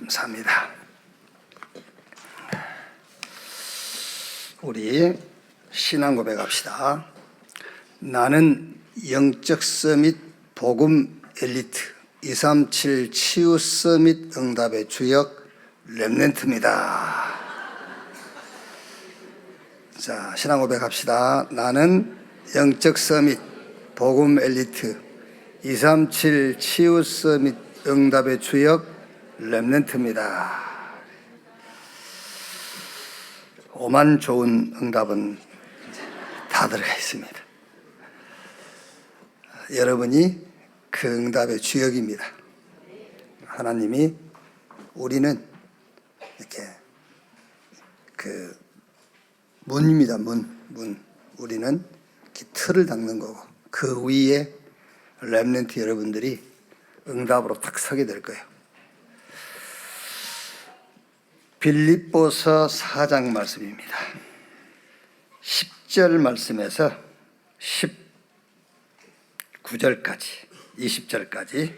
감사합니다. 우리 신앙 고백합시다. 나는 영적 서밋 복음 엘리트 237 치유 서밋 응답의 주역 렘넌트입니다. 자, 신앙 고백합시다. 나는 영적 서밋 복음 엘리트 237 치유 서밋 응답의 주역 렘넌트입니다. 오만 좋은 응답은 다 들어가 있습니다. 여러분이 그 응답의 주역입니다. 하나님이 우리는 이렇게 그 문입니다. 문. 우리는 이렇게 틀을 닦는 거고 그 위에 렘넌트 여러분들이 응답으로 딱 서게 될 거예요. 빌립보서 4장 말씀입니다. 10절 말씀에서 19절까지 20절까지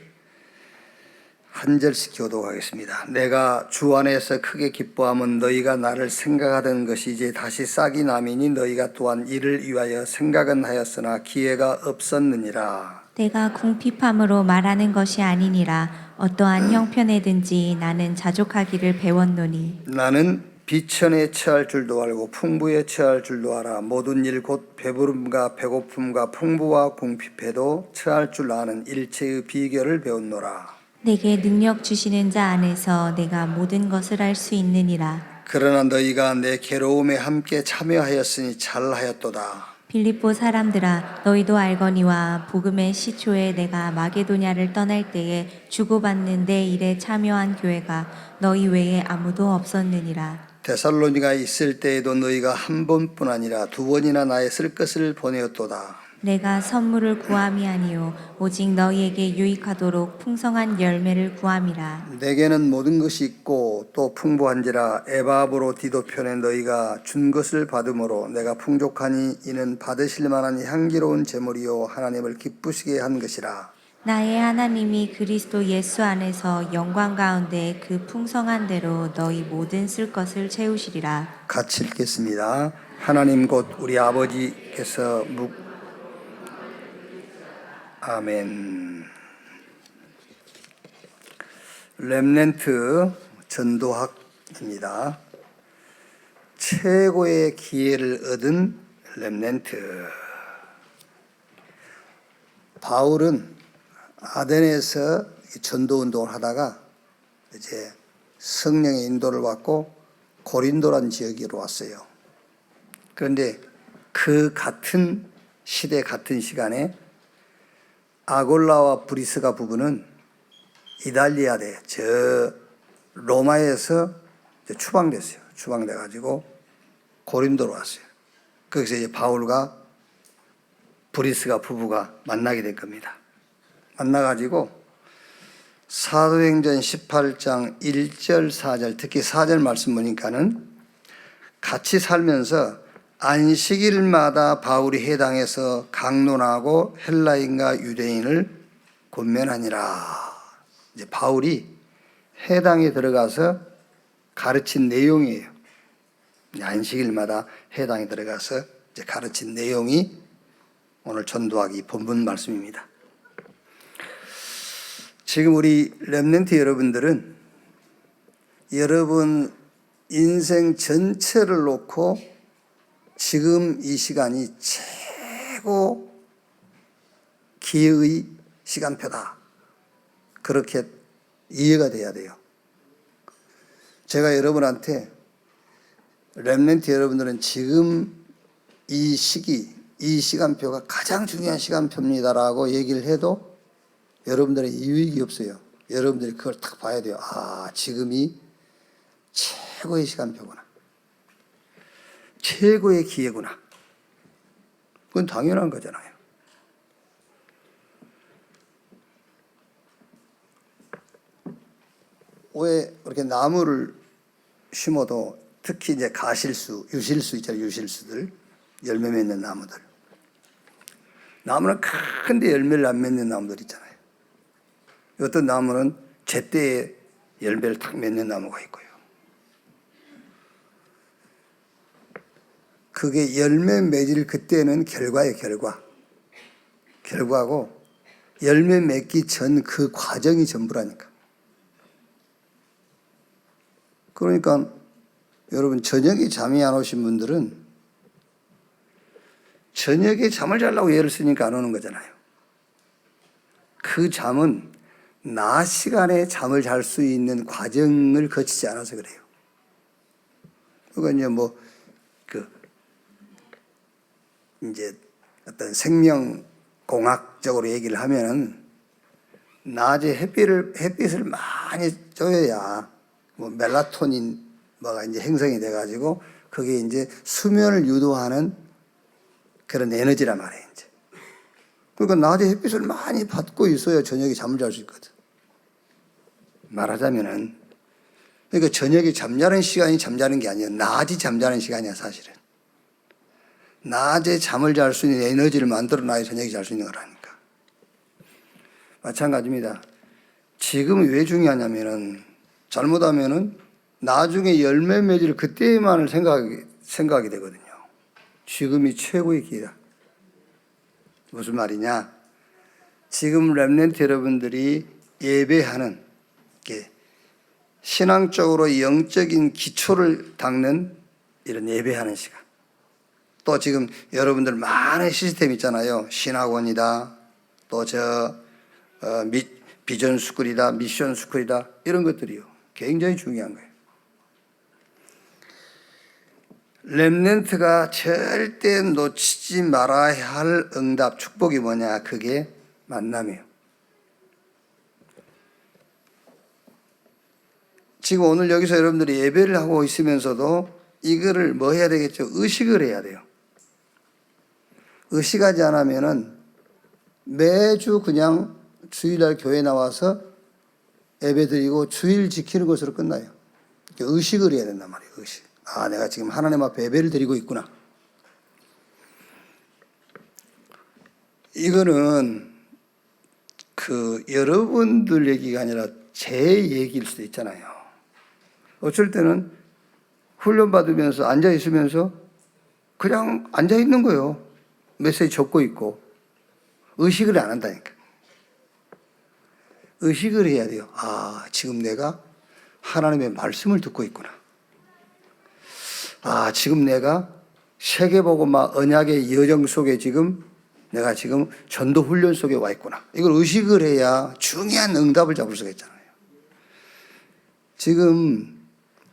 한 절씩 교독하겠습니다. 내가 주 안에서 크게 기뻐함은 너희가 나를 생각하던 것이 이제 다시 싹이 나미니 너희가 또한 이를 위하여 생각은 하였으나 기회가 없었느니라. 내가 궁핍함으로 말하는 것이 아니니라. 어떠한 형편에든지 나는 자족하기를 배웠노니 나는 비천에 처할 줄도 알고 풍부에 처할 줄도 알아. 모든 일 곧 배부름과 배고픔과 풍부와 궁핍해도 처할 줄 아는 일체의 비결을 배웠노라. 내게 능력 주시는 자 안에서 내가 모든 것을 할 수 있느니라. 그러나 너희가 내 괴로움에 함께 참여하였으니 잘하였도다. 빌립보 사람들아, 너희도 알거니와 복음의 시초에 내가 마게도냐를 떠날 때에 주고받는 내 일에 참여한 교회가 너희 외에 아무도 없었느니라. 데살로니가에 있을 때에도 너희가 한 번뿐 아니라 두 번이나 나의 쓸 것을 보내었도다. 내가 선물을 구함이 아니요 오직 너희에게 유익하도록 풍성한 열매를 구함이라. 내게는 모든 것이 있고 또 풍부한지라 에바브로 디도편에 너희가 준 것을 받음으로 내가 풍족하니 이는 받으실 만한 향기로운 제물이요 하나님을 기쁘시게 한 것이라. 나의 하나님이 그리스도 예수 안에서 영광 가운데 그 풍성한 대로 너희 모든 쓸 것을 채우시리라. 같이 읽겠습니다. 하나님 곧 우리 아버지께서 아멘. 렘넌트 전도학입니다. 최고의 기회를 얻은 렘넌트. 바울은 아덴에서 전도운동을 하다가 이제 성령의 인도를 받고 고린도란 지역으로 왔어요. 그런데 그 같은 시대 같은 시간에 아골라와 브리스가 부부는 이달리아대 저 로마에서 추방됐어요. 추방돼가지고 고린도로 왔어요. 거기서 이제 바울과 브리스가 부부가 만나게 될 겁니다. 만나가지고 사도행전 18장 1절 4절 특히 4절 말씀 보니까는 같이 살면서 안식일마다 바울이 해당에서 강론하고 헬라인과 유대인을 권면하니라. 이제 바울이 해당에 들어가서 가르친 내용이에요. 안식일마다 해당에 들어가서 이제 가르친 내용이 오늘 전도하기 본문 말씀입니다. 지금 우리 렘넌트 여러분들은 여러분 인생 전체를 놓고 지금 이 시간이 최고 기회의 시간표다. 그렇게 이해가 돼야 돼요. 제가 여러분한테 렘넌트 여러분들은 지금 이 시기, 이 시간표가 가장 중요한 시간표입니다라고 얘기를 해도 여러분들의 유익이 없어요. 여러분들이 그걸 딱 봐야 돼요. 아, 지금이 최고의 시간표구나. 최고의 기회구나. 그건 당연한 거잖아요. 왜 이렇게 나무를 심어도 특히 이제 가실수, 유실수 있잖아요. 유실수들. 열매 맺는 나무들. 나무는 큰데 열매를 안 맺는 나무들 있잖아요. 어떤 나무는 제때에 열매를 탁 맺는 나무가 있고요. 그게 열매 맺을 그때는 결과예요, 결과. 결과고 열매 맺기 전 그 과정이 전부라니까. 그러니까 여러분, 저녁에 잠이 안 오신 분들은 저녁에 잠을 자려고 예를 쓰니까 안 오는 거잖아요. 그 잠은 낮 시간에 잠을 잘 수 있는 과정을 거치지 않아서 그래요. 그러니까 이제 어떤 생명공학적으로 얘기를 하면은 낮에 햇빛을 많이 쬐야 멜라토닌 뭐가 이제 형성이 돼가지고 그게 이제 수면을 유도하는 그런 에너지란 말이에요, 이제. 그러니까 낮에 햇빛을 많이 받고 있어야 저녁에 잠을 잘 수 있거든. 말하자면은, 그러니까 저녁에 잠자는 시간이 잠자는 게 아니에요. 낮이 잠자는 시간이야, 사실은. 낮에 잠을 잘 수 있는 에너지를 만들어 놔야 저녁에 잘 수 있는 거라니까. 마찬가지입니다. 지금이 왜 중요하냐면은, 잘못하면은 나중에 열매 맺을 그때만을 생각하게 되거든요. 지금이 최고의 기회다. 무슨 말이냐? 지금 렘넌트 여러분들이 예배하는 게 신앙적으로 영적인 기초를 닦는 이런 예배하는 시간. 또 지금 여러분들 많은 시스템 있잖아요. 신학원이다. 또 비전 스쿨이다. 미션 스쿨이다. 이런 것들이요. 굉장히 중요한 거예요. 렘넌트가 절대 놓치지 말아야 할 응답, 축복이 뭐냐? 그게 만남이에요. 지금 오늘 여기서 여러분들이 예배를 하고 있으면서도 이거를 뭐 해야 되겠죠? 의식을 해야 돼요. 의식하지 않으면은 매주 그냥 주일날 교회 나와서 예배 드리고 주일 지키는 것으로 끝나요. 의식을 해야 된단 말이에요. 의식. 아, 내가 지금 하나님 앞에 예배를 드리고 있구나. 이거는 여러분들 얘기가 아니라 제 얘기일 수도 있잖아요. 어쩔 때는 훈련 받으면서 앉아 있으면서 그냥 앉아 있는 거예요. 메시지 적고 있고 의식을 안 한다니까. 의식을 해야 돼요. 아, 지금 내가 하나님의 말씀을 듣고 있구나. 아, 지금 내가 세계복음화 언약의 여정 속에 내가 지금 전도 훈련 속에 와 있구나. 이걸 의식을 해야 중요한 응답을 잡을 수가 있잖아요. 지금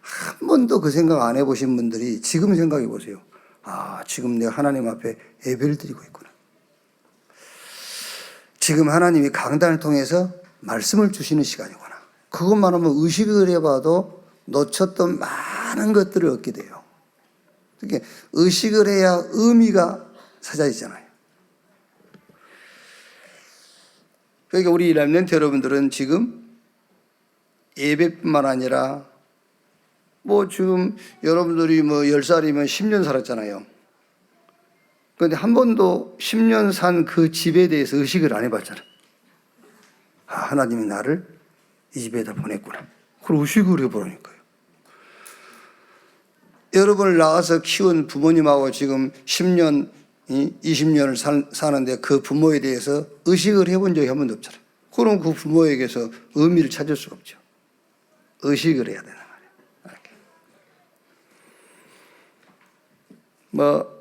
한 번도 그 생각 안 해보신 분들이 지금 생각해 보세요. 아, 지금 내가 하나님 앞에 예배를 드리고 있구나. 지금 하나님이 강단을 통해서 말씀을 주시는 시간이구나. 그것만 하면 의식을 해봐도 놓쳤던 많은 것들을 얻게 돼요. 그러니까 의식을 해야 의미가 찾아지잖아요. 그러니까 우리 렘넌트 여러분들은 지금 예배뿐만 아니라 지금 여러분들이 10살이면 10년 살았잖아요. 그런데 한 번도 10년 산 그 집에 대해서 의식을 안 해봤잖아요. 아, 하나님이 나를 이 집에다 보냈구나. 그걸 의식을 해보라니까요. 여러분을 낳아서 키운 부모님하고 지금 10년, 20년을 사는데 그 부모에 대해서 의식을 해본 적이 한 번도 없잖아요. 그럼 그 부모에게서 의미를 찾을 수가 없죠. 의식을 해야 되는 말이에요.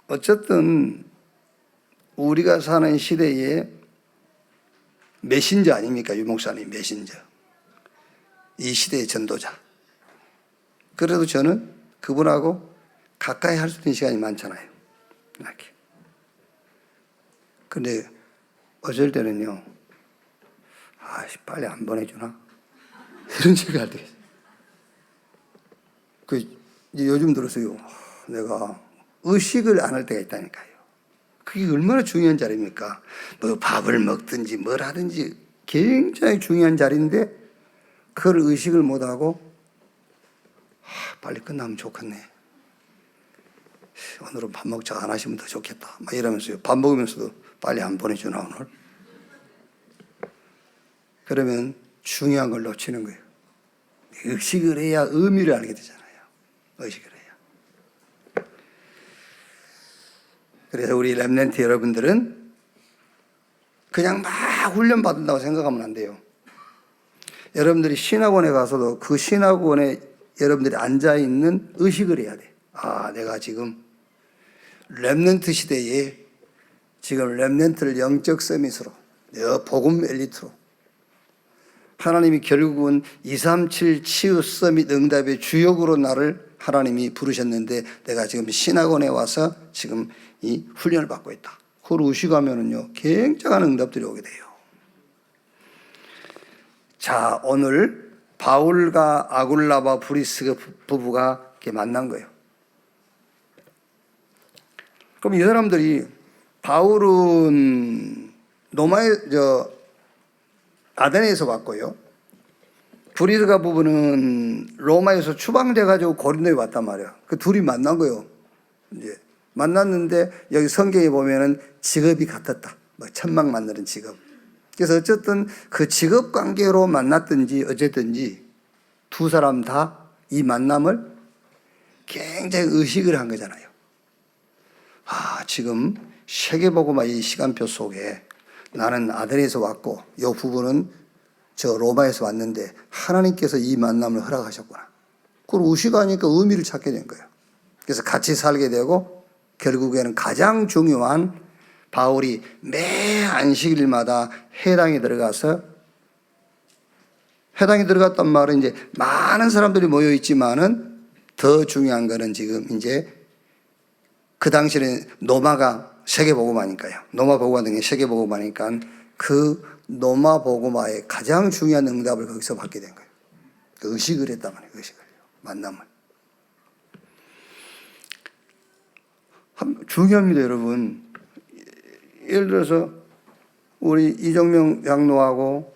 어쨌든 우리가 사는 시대에 메신저 아닙니까? 유 목사님 메신저. 이 시대의 전도자. 그래도 저는 그분하고 가까이 할 수 있는 시간이 많잖아요. 이렇게. 근데 어쩔 때는요, 빨리 안 보내주나? 이런 생각이 들어요. 이제 요즘 들어서요, 내가 의식을 안 할 때가 있다니까요. 그게 얼마나 중요한 자리입니까? 밥을 먹든지 뭘 하든지 굉장히 중요한 자리인데 그걸 의식을 못하고 빨리 끝나면 좋겠네. 오늘은 밥 먹자 안 하시면 더 좋겠다. 이러면서요. 밥 먹으면서도 빨리 안 보내주나 오늘? 그러면 중요한 걸 놓치는 거예요. 의식을 해야 의미를 알게 되잖아요. 의식을 해야. 그래서 우리 렘넌트 여러분들은 그냥 막 훈련 받는다고 생각하면 안 돼요. 여러분들이 신학원에 가서도 그 신학원에 여러분들이 앉아있는 의식을 해야 돼. 아, 내가 지금 렘넌트 시대에 지금 렘넌트를 영적 서밋으로, 복음 엘리트로, 하나님이 결국은 237 치유 서밋 응답의 주역으로 나를 하나님이 부르셨는데 내가 지금 신학원에 와서 지금 이 훈련을 받고 있다. 그걸 의식하면은요, 굉장한 응답들이 오게 돼요. 자, 오늘 바울과 아굴라바 브리스 부부가 이렇게 만난 거예요. 그럼 이 사람들이, 바울은 아데네에서 왔고요. 브리스가 부부는 로마에서 추방돼가지고 고린도에 왔단 말이야. 그 둘이 만난 거예요. 이제 만났는데 여기 성경에 보면은 직업이 같았다. 뭐 천막 만드는 직업. 그래서 어쨌든 그 직업 관계로 만났든지 어쨌든지 두 사람 다 이 만남을 굉장히 의식을 한 거잖아요. 아, 지금 세계복음화 이 시간표 속에 나는 아데네에서 왔고 이 부부는 저 로마에서 왔는데 하나님께서 이 만남을 허락하셨구나. 그걸 의식하니까 의미를 찾게 된 거예요. 그래서 같이 살게 되고 결국에는 가장 중요한 바울이 매 안식일마다 회당에 들어갔단 말은 이제 많은 사람들이 모여 있지만은 더 중요한 거는 지금 이제 그 당시에는 노마가 세계복음화니까요. 노마복음화 등의 세계복음화니까 그 노마복음화의 가장 중요한 응답을 거기서 받게 된 거예요. 그 의식을 했단 말이에요. 의식을. 만남을. 중요합니다, 여러분. 예를 들어서 우리 이정명 장로하고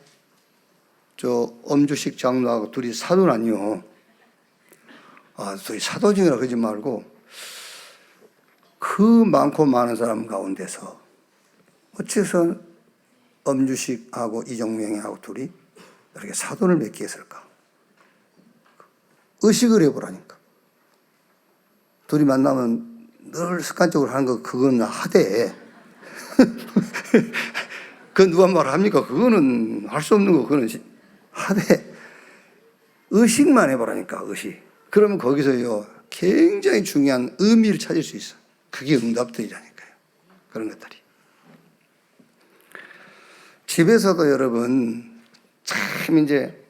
저 엄주식 장로하고 둘이 사도라니요. 아, 둘이 사도증이라 그러지 말고 그 많고 많은 사람 가운데서 어째서 엄주식하고 이정명하고 둘이 이렇게 사돈을 맺게 했을까? 의식을 해보라니까. 둘이 만나면 늘 습관적으로 하는 거 그건 하되 그건 누가 말합니까? 그거는 할 수 없는 거 그거는 하되 의식만 해보라니까. 의식. 그러면 거기서요 굉장히 중요한 의미를 찾을 수 있어. 그게 응답들이라니까요. 그런 것들이. 집에서도 여러분 참 이제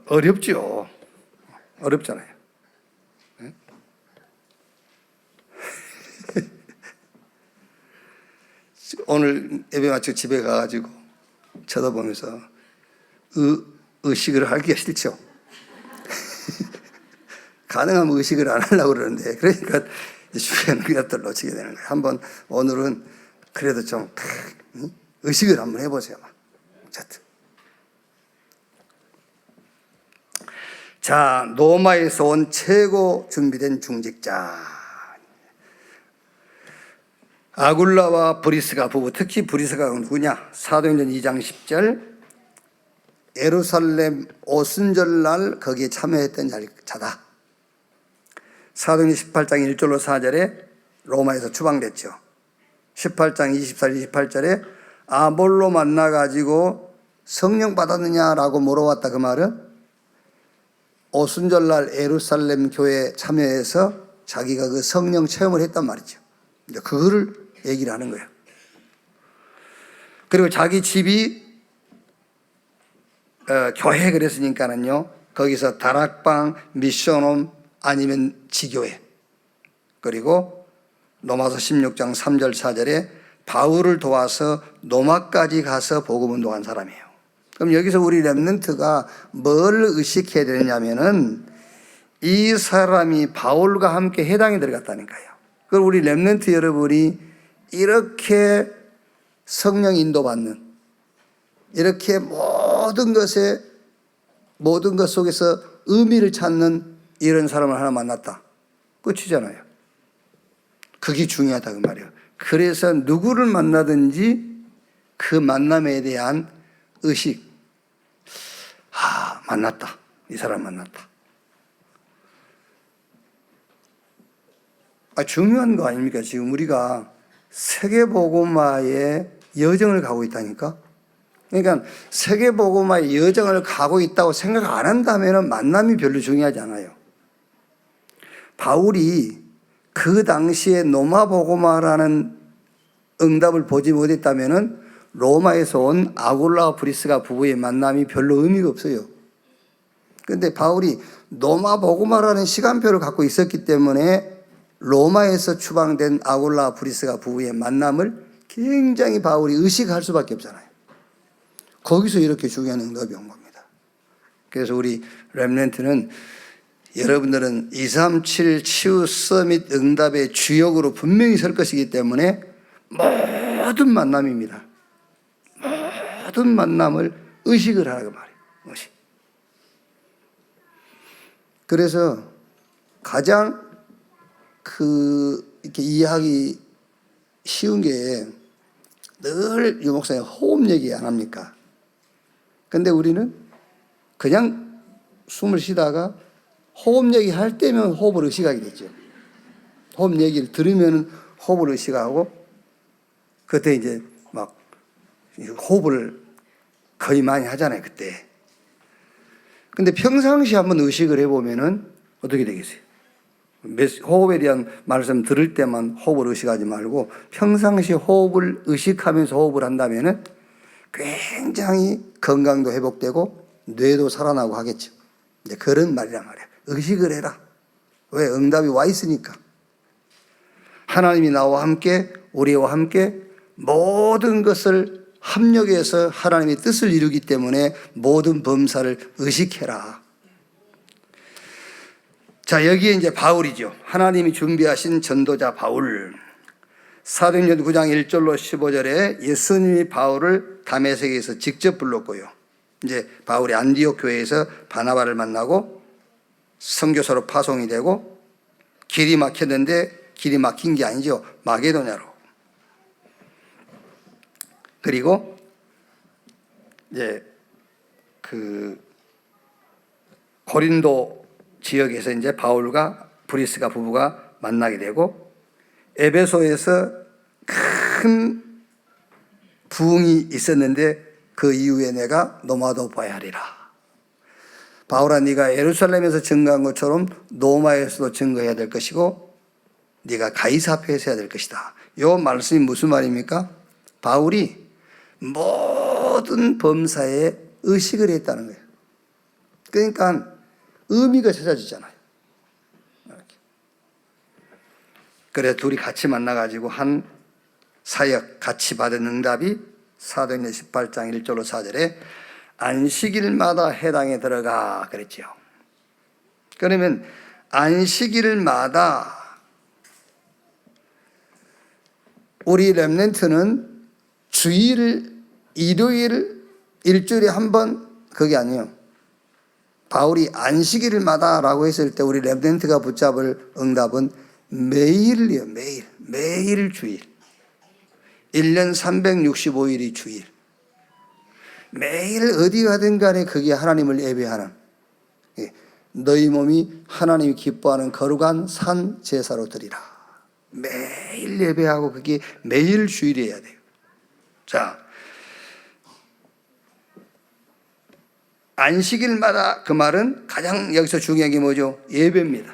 어렵죠. 어렵잖아요. 네? 오늘 예배 마치고 집에 가가지고 쳐다보면서 의식을 하기가 싫죠. 가능하면 의식을 안 하려고 그러는데 그러니까 주변 그것들 놓치게 되는 거예요. 한번 오늘은 그래도 좀 의식을 한번 해보세요. 어쨌든. 자, 로마에서 온 최고 준비된 중직자 아굴라와 브리스가 부부, 특히 브리스가 누구냐? 사도행전 2장 10절 예루살렘 오순절날 거기에 참여했던 자다. 사도행전 18장 1절로 4절에 로마에서 추방됐죠. 18장 24절 28절에 아볼로 만나가지고 성령 받았느냐라고 물어봤다. 그 말은 오순절날 예루살렘 교회에 참여해서 자기가 그 성령 체험을 했단 말이죠. 이제 그거를 얘기를 하는 거예요. 그리고 자기 집이 교회 그랬으니까는요, 거기서 다락방, 미션홈 아니면 지교회. 그리고 로마서 16장 3절 4절에 바울을 도와서 로마까지 가서 복음 운동한 사람이에요. 그럼 여기서 우리 렘넌트가 뭘 의식해야 되느냐면은 이 사람이 바울과 함께 해당에 들어갔다니까요. 그럼 우리 렘넌트 여러분이 이렇게 성령 인도받는, 이렇게 모든 것 속에서 의미를 찾는 이런 사람을 하나 만났다. 끝이잖아요. 그게 중요하다 그 말이에요. 그래서 누구를 만나든지 그 만남에 대한 의식. 만났다. 이 사람 만났다. 중요한 거 아닙니까? 지금 우리가 세계복음화의 여정을 가고 있다니까. 그러니까 세계복음화의 여정을 가고 있다고 생각 안 한다면 만남이 별로 중요하지 않아요. 바울이 그 당시에 노마복음화라는 응답을 보지 못했다면 로마에서 온 아굴라와 브리스가 부부의 만남이 별로 의미가 없어요. 그런데 바울이 노마복음화라는 시간표를 갖고 있었기 때문에 로마에서 추방된 아굴라와 브리스가 부부의 만남을 굉장히 바울이 의식할 수밖에 없잖아요. 거기서 이렇게 중요한 응답이 온 겁니다. 그래서 우리 렘넌트는 여러분들은 237 치유 서밋 응답의 주역으로 분명히 설 것이기 때문에 모든 만남입니다. 모든 만남을 의식을 하라고 말해요. 의식. 그래서 가장 이렇게 이해하기 쉬운 게 늘 유 목사님 호흡 얘기 안 합니까? 근데 우리는 그냥 숨을 쉬다가 호흡 얘기 할 때면 호흡을 의식하게 되죠. 호흡 얘기를 들으면 호흡을 의식하고 그때 이제 막 호흡을 거의 많이 하잖아요, 그때. 근데 평상시 한번 의식을 해보면은 어떻게 되겠어요? 호흡에 대한 말씀 들을 때만 호흡을 의식하지 말고 평상시 호흡을 의식하면서 호흡을 한다면은 굉장히 건강도 회복되고 뇌도 살아나고 하겠죠. 이제 그런 말이란 말이야. 의식을 해라. 왜? 응답이 와 있으니까. 하나님이 나와 함께 우리와 함께 모든 것을 합력해서 하나님의 뜻을 이루기 때문에 모든 범사를 의식해라. 자, 여기에 이제 바울이죠. 하나님이 준비하신 전도자 바울. 사도행전 9장 1절로 15절에 예수님이 바울을 다메섹에서 직접 불렀고요. 이제 바울이 안디옥 교회에서 바나바를 만나고 선교사로 파송이 되고 길이 막혔는데 길이 막힌 게 아니죠. 마게도냐로. 그리고 이제 고린도 지역에서 이제 바울과 브리스가 부부가 만나게 되고 에베소에서 큰 부흥이 있었는데 그 이후에 내가 노마도파에 하리라. 바울아, 네가 예루살렘에서 증거한 것처럼 노마에서도 증거해야 될 것이고 네가 가이사 앞에서 해야 될 것이다. 이 말씀이 무슨 말입니까? 바울이 모든 범사에 의식을 했다는 거예요. 그러니까 의미가 찾아지잖아요. 그래서 둘이 같이 만나가지고 한 사역 같이 받은 응답이 사도행전 18장 1절로 4절에 안식일마다 해당에 들어가 그랬죠. 그러면 안식일마다 우리 렘넌트는 주일, 일요일, 일주일에 한 번 그게 아니에요. 바울이 안식일마다라고 했을 때 우리 렘넌트가 붙잡을 응답은 매일이에요. 매일 주일. 1년 365일이 주일. 매일 어디 가든 간에 그게 하나님을 예배하는, 너희 몸이 하나님이 기뻐하는 거룩한 산 제사로 드리라. 매일 예배하고 그게 매일 주일이어야 돼요. 자, 안식일마다 그 말은 가장 여기서 중요한 게 뭐죠? 예배입니다.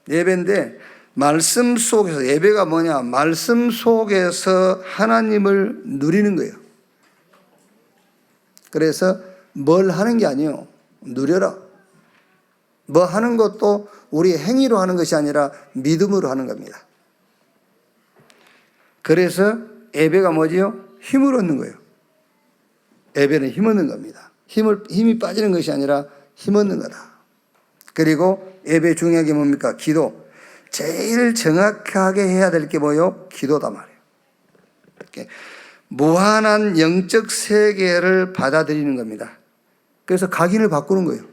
예배인데 말씀 속에서, 예배가 뭐냐? 말씀 속에서 하나님을 누리는 거예요. 그래서 뭘 하는 게 아니에요. 누려라. 뭐 하는 것도 우리 행위로 하는 것이 아니라 믿음으로 하는 겁니다. 그래서 예배가 뭐지요? 힘을 얻는 거예요. 예배는 힘 얻는 겁니다. 힘이 빠지는 것이 아니라 힘 얻는 거다. 그리고 예배 중요한 게 뭡니까? 기도. 제일 정확하게 해야 될 게 뭐예요? 기도다 말이에요. 무한한 영적 세계를 받아들이는 겁니다. 그래서 각인을 바꾸는 거예요.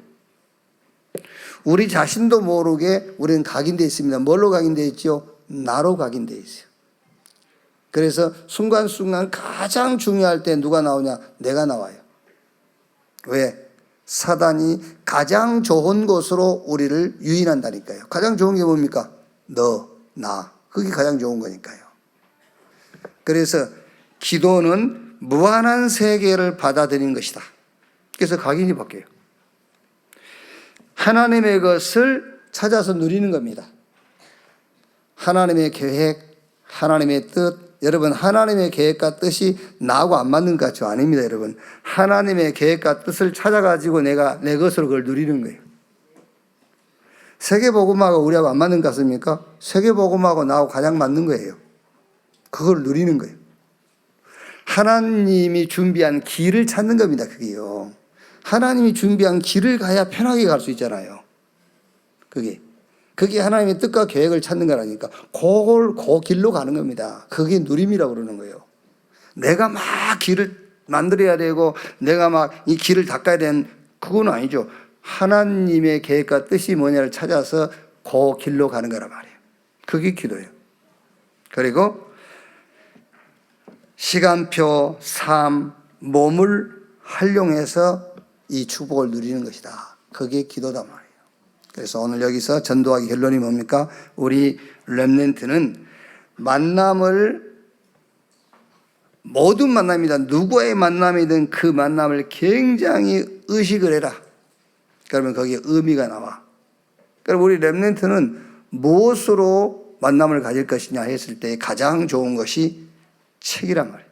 우리 자신도 모르게 우리는 각인되어 있습니다. 뭘로 각인되어 있죠? 나로 각인되어 있어요. 그래서 순간순간 가장 중요할 때 누가 나오냐? 내가 나와요. 왜? 사단이 가장 좋은 곳으로 우리를 유인한다니까요. 가장 좋은 게 뭡니까? 너, 나. 그게 가장 좋은 거니까요. 그래서 기도는 무한한 세계를 받아들이는 것이다. 그래서 각인이 바뀌어요. 하나님의 것을 찾아서 누리는 겁니다. 하나님의 계획, 하나님의 뜻. 여러분, 하나님의 계획과 뜻이 나하고 안 맞는 것 같죠? 아닙니다, 여러분. 하나님의 계획과 뜻을 찾아가지고 내가 내 것으로 그걸 누리는 거예요. 세계복음하고 우리하고 안 맞는 것 같습니까? 세계복음하고 나하고 가장 맞는 거예요. 그걸 누리는 거예요. 하나님이 준비한 길을 찾는 겁니다, 그게요. 하나님이 준비한 길을 가야 편하게 갈 수 있잖아요. 그게 하나님의 뜻과 계획을 찾는 거라니까. 그 길로 가는 겁니다. 그게 누림이라고 그러는 거예요. 내가 막 길을 만들어야 되고 내가 막 이 길을 닦아야 되는 그건 아니죠. 하나님의 계획과 뜻이 뭐냐를 찾아서 그 길로 가는 거란 말이에요. 그게 기도예요. 그리고 시간표, 삶, 몸을 활용해서 이 축복을 누리는 것이다. 그게 기도다 말이에요. 그래서 오늘 여기서 전도하기 결론이 뭡니까? 우리 렘넌트는 만남을, 모든 만남이다. 누구의 만남이든 그 만남을 굉장히 의식을 해라. 그러면 거기에 의미가 나와. 그럼 우리 렘넌트는 무엇으로 만남을 가질 것이냐 했을 때 가장 좋은 것이 책이란 말이에요.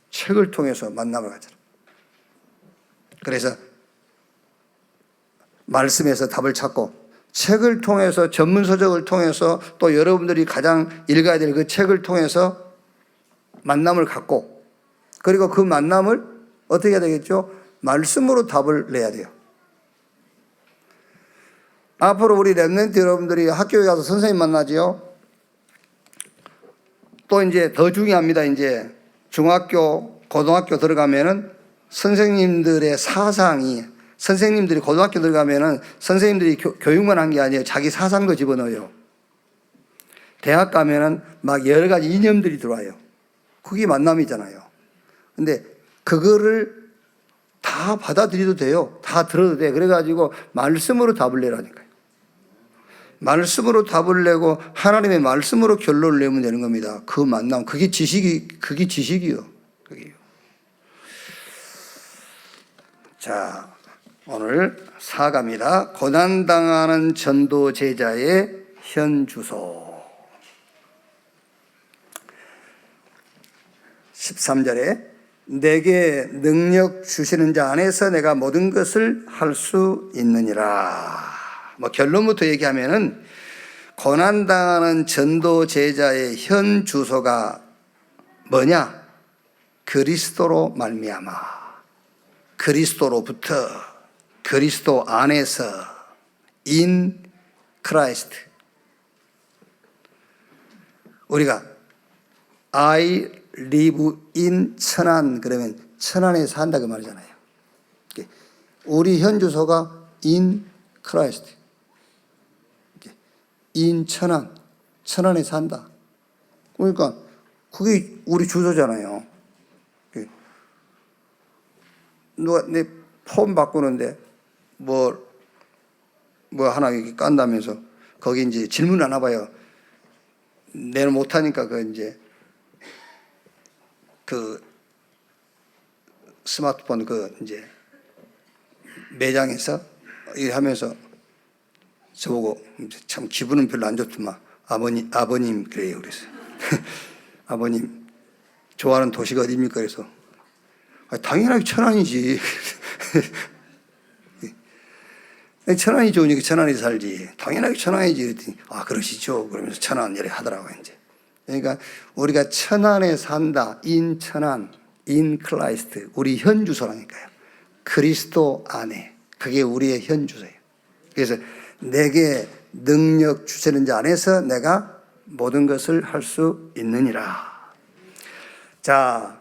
책을 통해서 만남을 가져라. 그래서 말씀에서 답을 찾고 책을 통해서 전문서적을 통해서 또 여러분들이 가장 읽어야 될 그 책을 통해서 만남을 갖고 그리고 그 만남을 어떻게 해야 되겠죠? 말씀으로 답을 내야 돼요. 앞으로 우리 렘넌트 여러분들이 학교에 가서 선생님 만나지요. 또 이제 더 중요합니다. 이제 중학교, 고등학교 들어가면은 선생님들의 사상이, 선생님들이 고등학교 들어가면은 선생님들이 교육만 한 게 아니에요. 자기 사상도 집어넣어요. 대학 가면은 막 여러 가지 이념들이 들어와요. 그게 만남이잖아요. 근데 그거를 다 받아들여도 돼요. 다 들어도 돼. 그래가지고 말씀으로 답을 내라니까요. 말씀으로 답을 내고 하나님의 말씀으로 결론을 내면 되는 겁니다. 그 만남, 그게 지식이요. 그게요. 자, 오늘 4가입니다. 고난당하는 전도 제자의 현 주소. 13절에 내게 능력 주시는 자 안에서 내가 모든 것을 할 수 있느니라. 뭐 결론부터 얘기하면은 고난당하는 전도 제자의 현 주소가 뭐냐? 그리스도로 말미암아. 그리스도로부터, 그리스도 안에서, in Christ. 우리가 I live in 천안 그러면 천안에 산다 그 말이잖아요. 우리 현 주소가 in Christ. in 천안, 천안에 산다. 그러니까 그게 우리 주소잖아요. 누가 내 폰 바꾸는데 뭐 하나 이렇게 깐다면서 거기 이제 질문 하나 봐요. 내는 못하니까 그 이제 그 스마트폰 그 이제 매장에서 이렇게 하면서 저보고 참 기분은 별로 안 좋더만 아버님 그래요. 그래서 아버님 좋아하는 도시가 어디입니까? 그래서 당연하게 천안이지. 천안이 좋으니까 천안에 살지. 당연하게 천안이지. 그랬더니 그러시죠. 그러면서 천안 이렇게 하더라고요. 이제. 그러니까 우리가 천안에 산다. in 천안, in Christ. 우리 현 주소라니까요. 그리스도 안에. 그게 우리의 현 주소예요. 그래서 내게 능력 주시는 자 안에서 내가 모든 것을 할 수 있느니라. 자,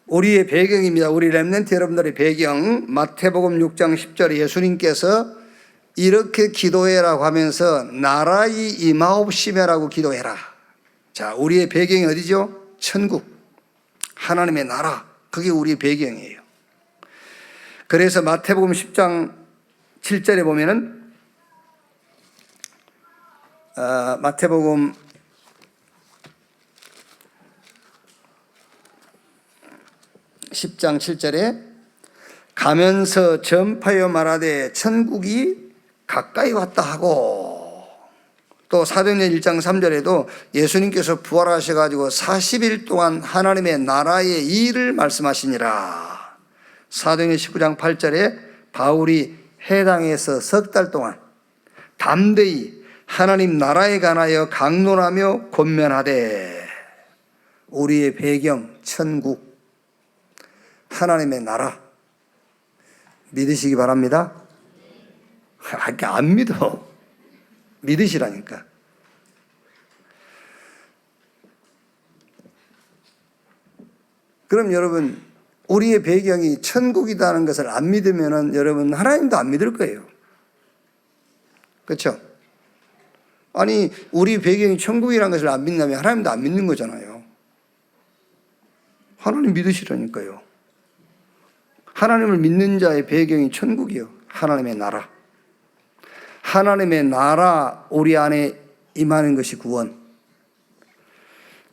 우리의 배경입니다. 우리 렘넌트 여러분들의 배경. 마태복음 6장 10절에 예수님께서 이렇게 기도해라고 하면서 나라의 임하옵시며라고 기도해라. 자, 우리의 배경이 어디죠? 천국. 하나님의 나라. 그게 우리의 배경이에요. 그래서 마태복음 10장 7절에 보면은 마태복음 10장 7절에 가면서 전파하여 말하되 천국이 가까이 왔다 하고, 또 사도행전 1장 3절에도 예수님께서 부활하셔가지고 40일 동안 하나님의 나라의 일을 말씀하시니라. 사도행전 19장 8절에 바울이 해당에서 석 달 동안 담대히 하나님 나라에 관하여 강론하며 권면하되, 우리의 배경 천국, 하나님의 나라 믿으시기 바랍니다. 안 믿어. 믿으시라니까. 그럼 여러분, 우리의 배경이 천국이라는 것을 안 믿으면 여러분 하나님도 안 믿을 거예요. 그렇죠? 아니, 우리 배경이 천국이라는 것을 안 믿는다면 하나님도 안 믿는 거잖아요. 하나님 믿으시라니까요. 하나님을 믿는 자의 배경이 천국이요, 하나님의 나라. 하나님의 나라 우리 안에 임하는 것이 구원.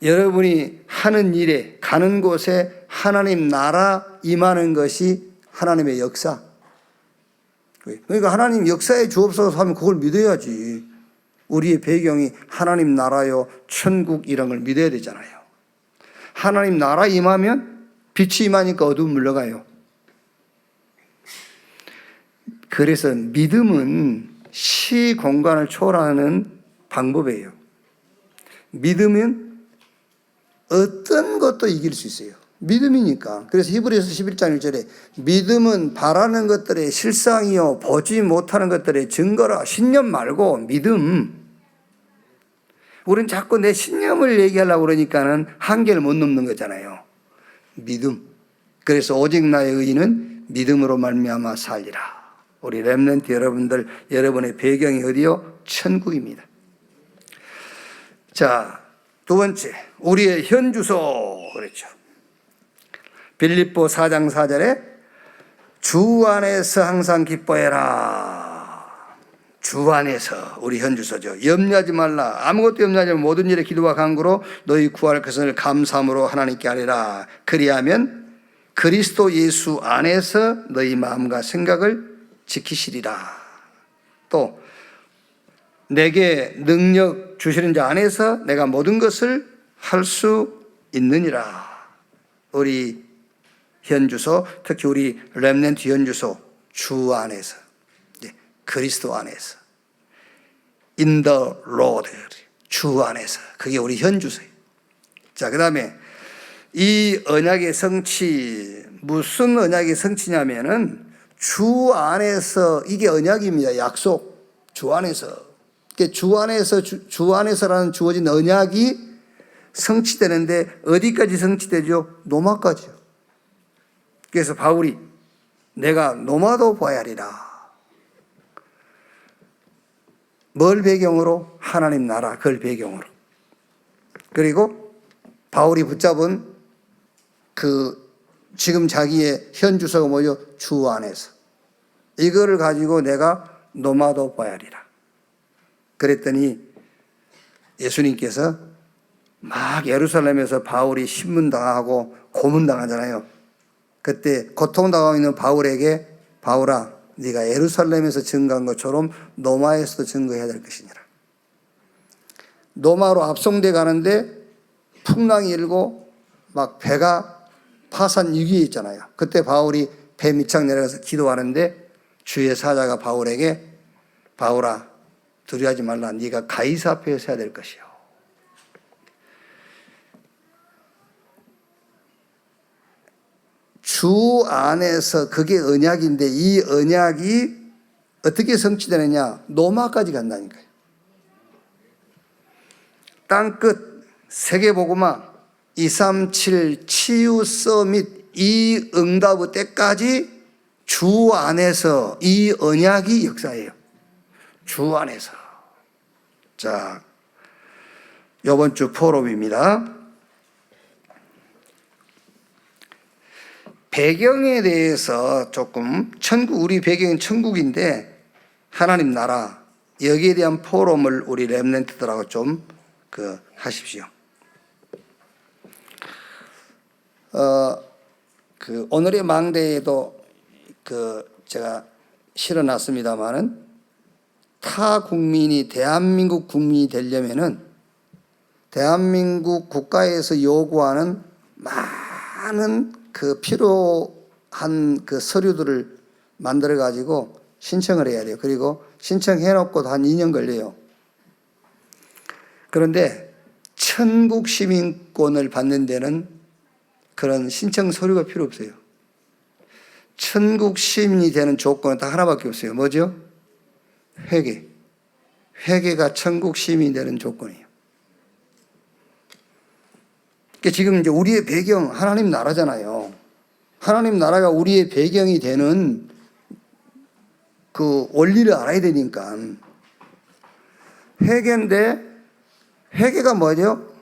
여러분이 하는 일에, 가는 곳에 하나님 나라 임하는 것이 하나님의 역사. 그러니까 하나님 역사에 주옵소서 하면 그걸 믿어야지. 우리의 배경이 하나님 나라요 천국이란 걸 믿어야 되잖아요. 하나님 나라 임하면 빛이 임하니까 어두움 물러가요. 그래서 믿음은 시 공간을 초월하는 방법이에요. 믿으면 어떤 것도 이길 수 있어요. 믿음이니까. 그래서 히브리서 11장 1절에 믿음은 바라는 것들의 실상이요 보지 못하는 것들의 증거라. 신념 말고 믿음. 우리는 자꾸 내 신념을 얘기하려고 그러니까는 한계를 못 넘는 거잖아요. 믿음. 그래서 오직 나의 의인은 믿음으로 말미암아 살리라. 우리 렘넌트 여러분들, 여러분의 배경이 어디요? 천국입니다. 자, 두 번째, 우리의 현주소. 그렇죠. 빌립보 4장 4절에 주 안에서 항상 기뻐해라. 주 안에서 우리 현주소죠. 염려하지 말라. 아무것도 염려하지 말고 모든 일에 기도와 간구로 너희 구할 것을 감사함으로 하나님께 아뢰라. 그리하면 그리스도 예수 안에서 너희 마음과 생각을 지키시리라. 또 내게 능력 주시는 자 안에서 내가 모든 것을 할 수 있느니라. 우리 현주소, 특히 우리 렘넌트 현주소, 주 안에서, 그리스도 안에서, in the Lord, 주 안에서, 그게 우리 현주소예요. 자, 그 다음에 이 언약의 성취, 무슨 언약의 성취냐면은 주 안에서, 이게 언약입니다. 약속. 주 안에서. 주 안에서, 주 안에서라는 주어진 언약이 성취되는데 어디까지 성취되죠? 노마까지요. 그래서 바울이 내가 노마도 봐야 하리라. 뭘 배경으로? 하나님 나라, 그걸 배경으로. 그리고 바울이 붙잡은 지금 자기의 현주소가 뭐죠? 주 안에서. 이거를 가지고 내가 노마도 봐야 하리라. 그랬더니 예수님께서 막 예루살렘에서 바울이 신문당하고 고문당하잖아요. 그때 고통당하고 있는 바울에게 바울아, 네가 예루살렘에서 증거한 것처럼 노마에서도 증거해야 될 것이니라. 노마로 압송돼 가는데 풍랑이 일고 막 배가 파산 위기에 있잖아요. 그때 바울이 배 밑창 내려가서 기도하는데 주의 사자가 바울에게 바울아, 두려워하지 말라. 네가 가이사 앞에서 해야 될 것이요. 주 안에서 그게 언약인데 이 언약이 어떻게 성취되느냐? 노마까지 간다니까요. 땅끝 세계복음화 237 치유 서밋 이 응답의 때까지 주 안에서 이 언약이 역사예요. 주 안에서. 자, 이번 주 포럼입니다. 배경에 대해서 조금 우리 배경은 천국인데 하나님 나라 여기에 대한 포럼을 우리 렘넌트들하고 좀 하십시오. 오늘의 망대에도 제가 실어놨습니다만은 타 국민이 대한민국 국민이 되려면은 대한민국 국가에서 요구하는 많은 필요한 서류들을 만들어 가지고 신청을 해야 돼요. 그리고 신청해 놓고도 한 2년 걸려요. 그런데 천국 시민권을 받는 데는 그런 신청 서류가 필요 없어요. 천국 시민이 되는 조건은 딱 하나밖에 없어요. 뭐죠? 회개. 회개가 천국 시민이 되는 조건이에요. 그러니까 지금 이제 우리의 배경 하나님 나라잖아요. 하나님 나라가 우리의 배경이 되는 원리를 알아야 되니까. 회개인데 회개가 뭐죠?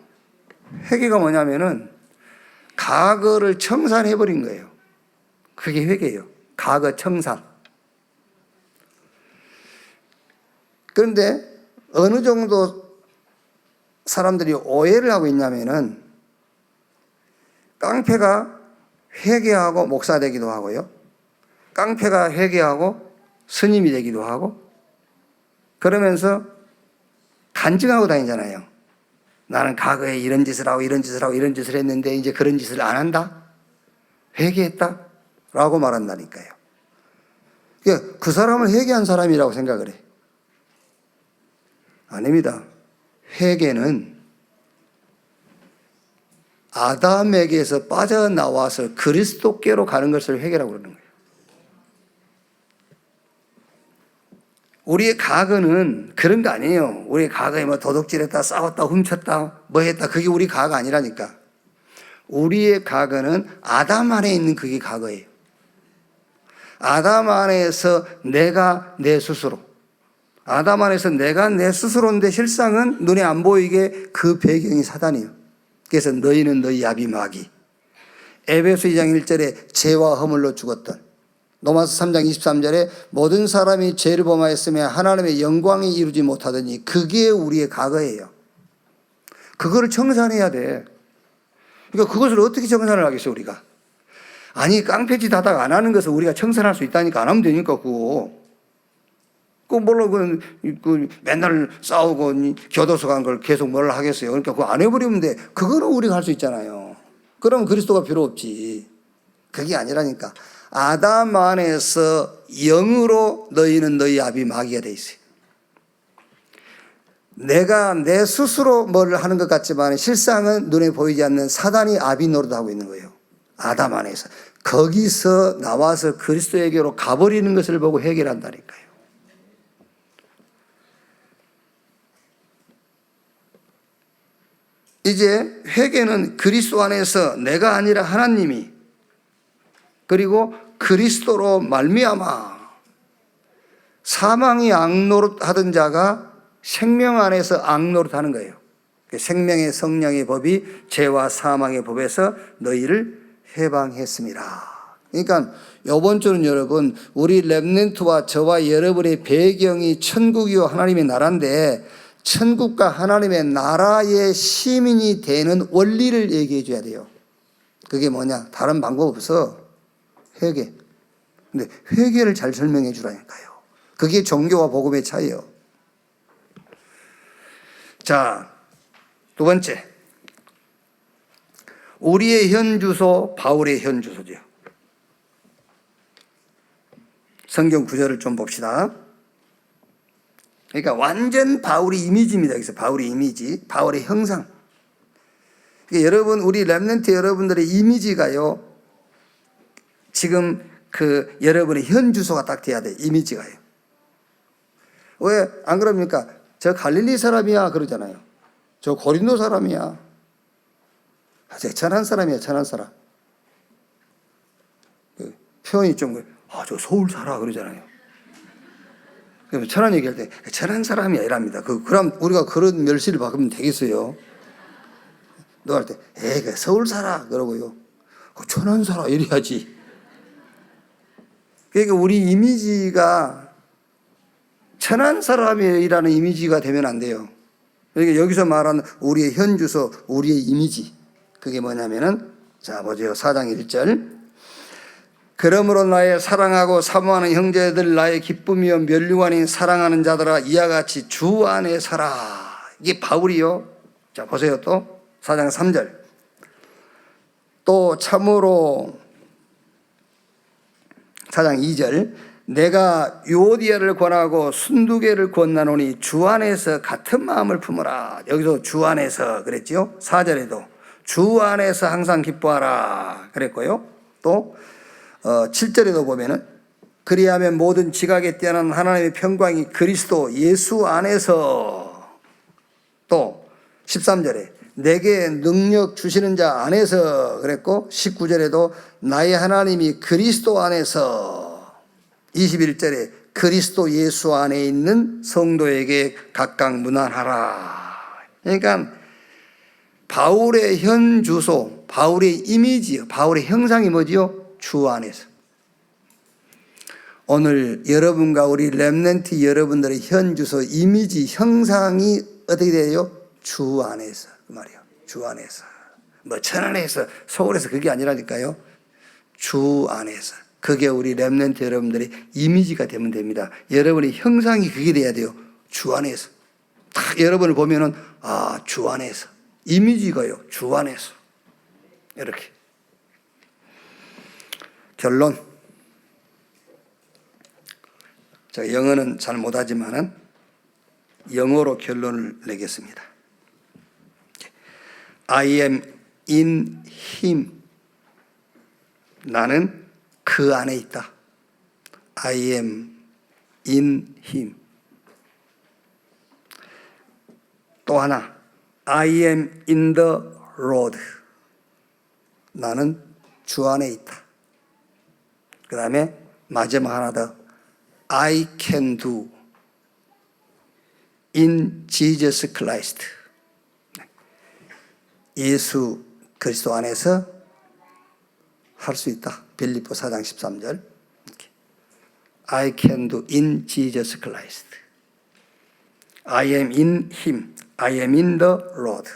회개가 뭐냐면은 과거를 청산해 버린 거예요. 그게 회개예요. 과거 청산. 그런데 어느 정도 사람들이 오해를 하고 있냐면은 깡패가 회개하고 목사 되기도 하고요. 깡패가 회개하고 스님이 되기도 하고 그러면서 간증하고 다니잖아요. 나는 과거에 이런 짓을 하고 이런 짓을 하고 이런 짓을 했는데 이제 그런 짓을 안 한다. 회개했다. 라고 말한다니까요. 그러니까 그 사람을 회개한 사람이라고 생각을 해. 아닙니다. 회개는 아담에게서 빠져나와서 그리스도께로 가는 것을 회개라고 그러는 거예요. 우리의 과거는 그런 거 아니에요. 우리의 과거에 뭐 도둑질했다, 싸웠다, 훔쳤다, 뭐 했다. 그게 우리 과거 아니라니까. 우리의 과거는 아담 안에 있는 그게 과거예요. 아담 안에서 내가 내 스스로. 아담 안에서 내가 내 스스로인데 실상은 눈에 안 보이게 그 배경이 사단이에요. 그래서 너희는 너희 아비 마귀. 에베소 2장 1절에 죄와 허물로 죽었던 로마서 3장 23절에 모든 사람이 죄를 범하였으며 하나님의 영광이 이루지 못하더니 그게 우리의 과거예요. 그거를 청산해야 돼. 그러니까 그것을 어떻게 청산을 하겠어 우리가. 아니 깡패짓 하다가 안 하는 것을 우리가 청산할 수 있다니까 안 하면 되니까 그거. 물론 맨날 싸우고 교도소 간 걸 계속 뭘 하겠어요. 그러니까 그거 안 해버리면 돼. 그거는 우리가 할 수 있잖아요. 그러면 그리스도가 필요 없지. 그게 아니라니까. 아담 안에서 영으로 너희는 너희 아비 마귀가 돼 있어요. 내가 내 스스로 뭘 하는 것 같지만 실상은 눈에 보이지 않는 사단이 아비 노릇하고 있는 거예요. 아담 안에서. 거기서 나와서 그리스도에게로 가버리는 것을 보고 해결한다니까요. 이제 회개는 그리스도 안에서 내가 아니라 하나님이 그리고 그리스도로 말미암아 사망이 악노릇하던 자가 생명 안에서 악노릇하는 거예요. 생명의 성령의 법이 죄와 사망의 법에서 너희를 해방했습니다. 그러니까 이번 주는 여러분 우리 렘넌트와 저와 여러분의 배경이 천국이요 하나님의 나라인데 천국과 하나님의 나라의 시민이 되는 원리를 얘기해 줘야 돼요. 그게 뭐냐? 다른 방법 없어. 회개. 근데 회개를 잘 설명해 주라니까요. 그게 종교와 복음의 차이예요. 자, 두 번째. 우리의 현 주소, 바울의 현 주소죠. 성경 구절을 좀 봅시다. 그러니까 완전 바울의 이미지입니다. 여기서 바울의 이미지, 바울의 형상. 그러니까 여러분, 우리 렘넌트 여러분들의 이미지가요. 지금 여러분의 현 주소가 딱 돼야 돼. 이미지가요. 왜 안 그럽니까? 저 갈릴리 사람이야 그러잖아요. 저 고린도 사람이야. 천한 사람이야, 천한 사람. 표현이 좀, 저 서울 살아 그러잖아요. 천한 얘기할 때 천한 사람이야 이랍니다. 그럼 우리가 그런 멸시를 받으면 되겠어요? 너 할 때, 서울 살아 그러고요. 천한 살아 이래야지. 그러니까 우리 이미지가 천한 사람이라는 이미지가 되면 안 돼요. 그러니까 여기서 말하는 우리의 현주소, 우리의 이미지, 그게 뭐냐면은, 자 보세요. 4장 1절. 그러므로 나의 사랑하고 사모하는 형제들, 나의 기쁨이요 면류관인 사랑하는 자들아, 이와 같이 주 안에 서라. 이게 바울이요. 자 보세요. 또 4장 3절. 또 참으로 4장 2절. 내가 유오디아를 권하고 순두개를 권나노니 주 안에서 같은 마음을 품으라. 여기서 주 안에서 그랬지요. 4절에도 주 안에서 항상 기뻐하라 그랬고요. 또 7절에도 보면은 그리하면 모든 지각에 뛰어난 하나님의 평강이 그리스도 예수 안에서, 또 13절에 내게 능력 주시는 자 안에서 그랬고, 19절에도 나의 하나님이 그리스도 안에서, 21절에 그리스도 예수 안에 있는 성도에게 각각 문안하라. 그러니까 바울의 현 주소, 바울의 이미지, 바울의 형상이 뭐지요? 주 안에서. 오늘 여러분과 우리 렘넌트 여러분들의 현 주소, 이미지, 형상이 어떻게 돼요? 주 안에서. 그 말이에요. 주 안에서. 뭐 천안에서, 서울에서 그게 아니라니까요. 주 안에서. 그게 우리 렘넌트 여러분들의 이미지가 되면 됩니다. 여러분의 형상이 그게 돼야 돼요. 주 안에서. 딱 여러분을 보면은, 아, 주 안에서. 이미지가요. 주 안에서. 이렇게. 결론. 제가 영어는 잘 못하지만은 영어로 결론을 내겠습니다. I am in him. 나는 그 안에 있다. I am in him. 또 하나, I am in the Lord. 나는 주 안에 있다. 그 다음에 마지막 하나 더, I can do in Jesus Christ. 예수 그리스도 안에서 할 수 있다. 빌립보 4장 13절. I can do in Jesus Christ. I am in him. I am in the Lord.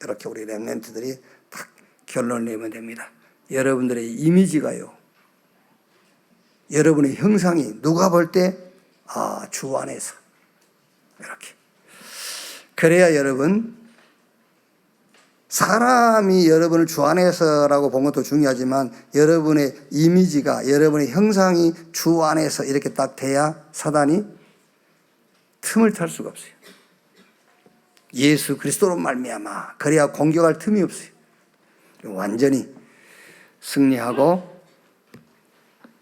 이렇게 우리 렘넌트들이 딱 결론을 내면 됩니다. 여러분들의 이미지가요, 여러분의 형상이 누가 볼 때, 아, 주 안에서. 이렇게. 그래야 여러분, 사람이 여러분을 주 안에서라고 본 것도 중요하지만 여러분의 이미지가, 여러분의 형상이 주 안에서 이렇게 딱 돼야 사단이 틈을 탈 수가 없어요. 예수 그리스도로 말미암아. 그래야 공격할 틈이 없어요. 완전히 승리하고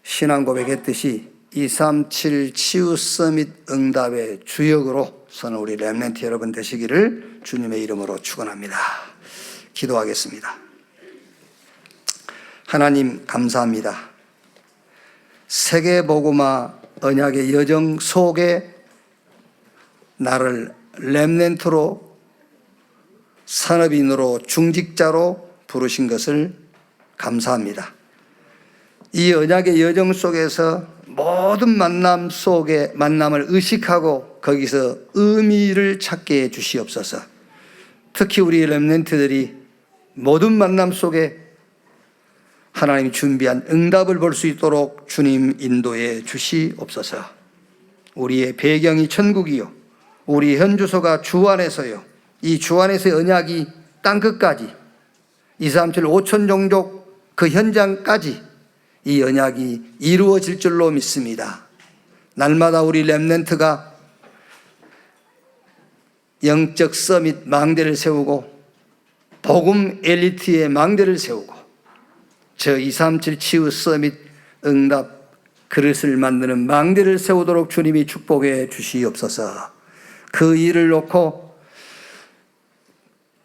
신앙 고백했듯이 237 치유 서밋 응답의 주역으로 저는 우리 렘넌트 여러분 되시기를 주님의 이름으로 축원합니다. 기도하겠습니다. 하나님 감사합니다. 세계복음화 언약의 여정 속에 나를 렘넌트로, 산업인으로, 중직자로 부르신 것을 감사합니다. 이 언약의 여정 속에서 모든 만남 속에 만남을 의식하고 거기서 의미를 찾게 해 주시옵소서. 특히 우리 렘넌트들이 모든 만남 속에 하나님이 준비한 응답을 볼 수 있도록 주님 인도해 주시옵소서. 우리의 배경이 천국이요, 우리 현주소가 주 안에서요, 이 주 안에서의 언약이 땅끝까지 237 5천 종족 그 현장까지 이 언약이 이루어질 줄로 믿습니다. 날마다 우리 렘넌트가 영적 서밋 망대를 세우고 복음 엘리트의 망대를 세우고 저 237 치유 서밋 응답 그릇을 만드는 망대를 세우도록 주님이 축복해 주시옵소서. 그 일을 놓고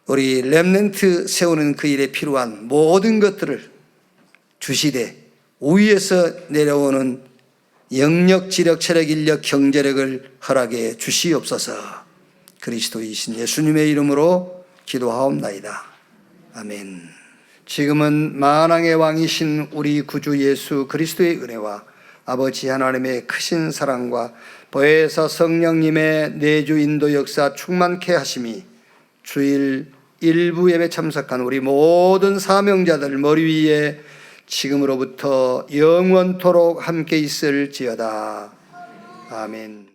우리 렘넌트 세우는 그 일에 필요한 모든 것들을 주시되 위에서 내려오는 영력, 지력, 체력, 인력, 경제력을 허락해 주시옵소서. 그리스도이신 예수님의 이름으로 기도하옵나이다. 아멘. 지금은 만왕의 왕이신 우리 구주 예수 그리스도의 은혜와 아버지 하나님의 크신 사랑과 보혜사 성령님의 내주 인도 역사 충만케 하심이 주일 일부 예배 참석한 우리 모든 사명자들 머리 위에 지금으로부터 영원토록 함께 있을지어다. 아멘.